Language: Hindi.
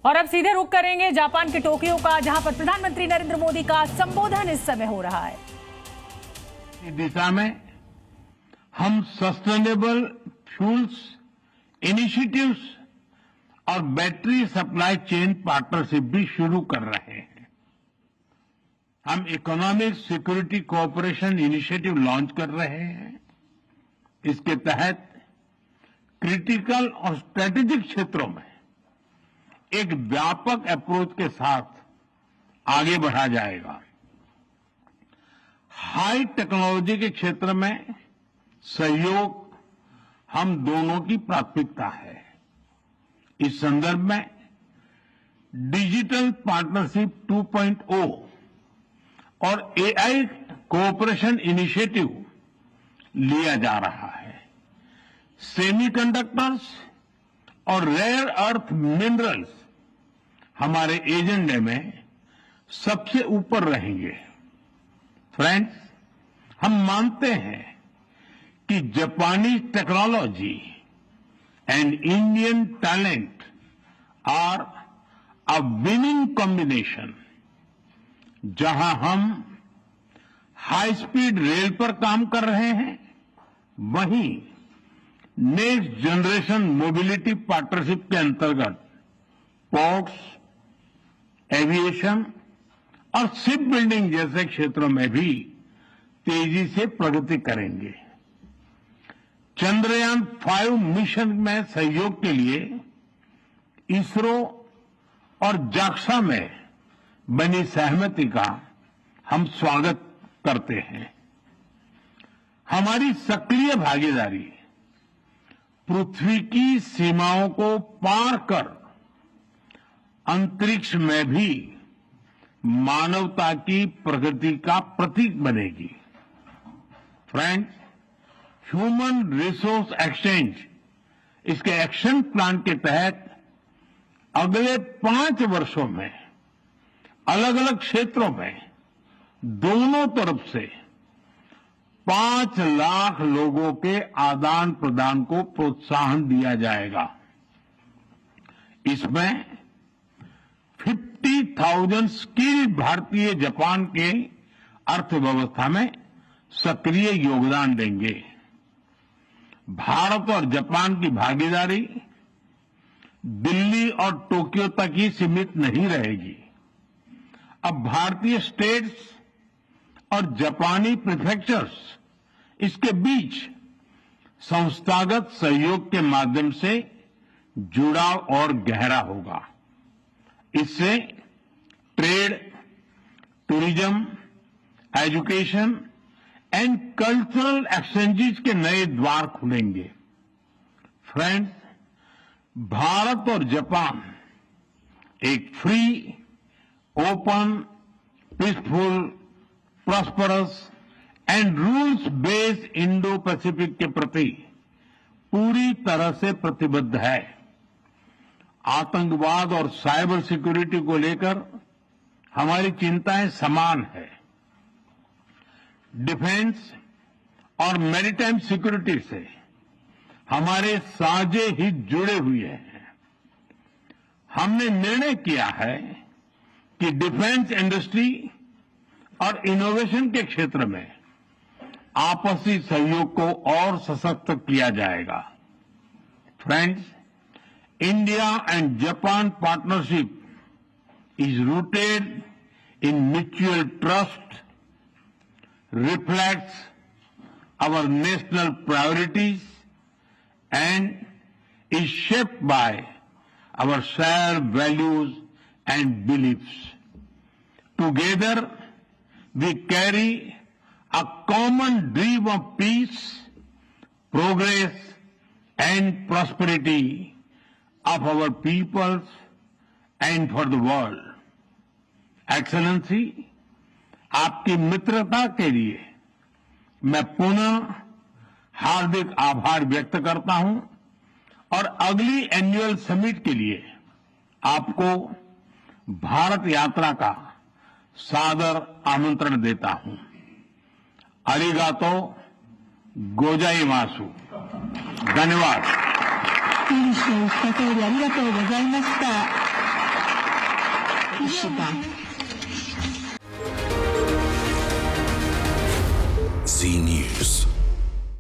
और अब सीधे रुख करेंगे जापान के टोक्यो का, जहां पर प्रधानमंत्री नरेंद्र मोदी का संबोधन इस समय हो रहा है। इस दिशा में हम सस्टेनेबल फ्यूल्स इनिशिएटिव्स और बैटरी सप्लाई चेन पार्टनरशिप भी शुरू कर रहे हैं। हम economic security cooperation initiative launch कर रहे हैं। इसके तहत क्रिटिकल और स्ट्रेटेजिक क्षेत्रों में एक व्यापक अप्रोच के साथ आगे बढ़ा जाएगा। हाई टेक्नोलॉजी के क्षेत्र में सहयोग हम दोनों की प्राथमिकता है। इस संदर्भ में डिजिटल पार्टनरशिप 2.0 और एआई कोऑपरेशन इनिशिएटिव लिया जा रहा है। सेमीकंडक्टर्स और रेयर अर्थ मिनरल्स हमारे एजेंडे में सबसे ऊपर रहेंगे। फ्रेंड्स, हम मानते हैं कि जापानी technology and Indian talent are a winning combination. जहां हम हाई स्पीड रेल पर काम कर रहे हैं, वहीं नेक्स्ट जनरेशन मोबिलिटी पार्टनरशिप के अंतर्गत पोर्ट्स, एविएशन और शिप बिल्डिंग जैसे क्षेत्रों में भी तेजी से प्रगति करेंगे। चंद्रयान 5 मिशन में सहयोग के लिए इसरो और जाक्सा में बनी सहमति का हम स्वागत करते हैं। हमारी सक्रिय भागीदारी पृथ्वी की सीमाओं को पार कर अंतरिक्ष में भी मानवता की प्रगति का प्रतीक बनेगी। फ्रेंड्स, ह्यूमन रिसोर्स एक्सचेंज, इसके एक्शन प्लान के तहत अगले 5 वर्षों में अलग अलग क्षेत्रों में दोनों तरफ से 5 लाख लोगों के आदान प्रदान को प्रोत्साहन दिया जाएगा। इसमें 50,000 स्किल्ड भारतीय जापान के अर्थव्यवस्था में सक्रिय योगदान देंगे। भारत और जापान की भागीदारी दिल्ली और टोक्यो तक ही सीमित नहीं रहेगी। अब भारतीय स्टेट्स और जापानी प्रीफेक्चर्स, इसके बीच संस्थागत सहयोग के माध्यम से जुड़ाव और गहरा होगा। इससे trade, tourism, education and cultural exchanges के नए द्वार खुलेंगे। फ्रेंड्स, भारत और जापान एक free, open, peaceful, prosperous and rules based Indo Pacific के प्रति पूरी तरह से प्रतिबद्ध है। आतंकवाद और साइबर सिक्योरिटी को लेकर हमारी चिंताएं समान है। डिफेंस और मैरीटाइम सिक्योरिटी से हमारे साझे हित जुड़े हुए हैं। हमने निर्णय किया है कि डिफेंस इंडस्ट्री और इनोवेशन के क्षेत्र में आपसी सहयोग को और सशक्त किया जाएगा। Friends, India and Japan partnership is rooted in mutual trust, reflects our national priorities, and is shaped by our shared values and beliefs. Together, we carry a common dream of peace, progress, and prosperity of our peoples and for the world. Excellency, आपकी मित्रता के लिए मैं पुनः हार्दिक आभार व्यक्त करता हूं और अगली एनुअल समिट के लिए आपको भारत यात्रा का सादर आमंत्रण देता हूं। अरिगातो गोजाइमासु। धन्यवाद।選手お二人ありがとうございました。Z News.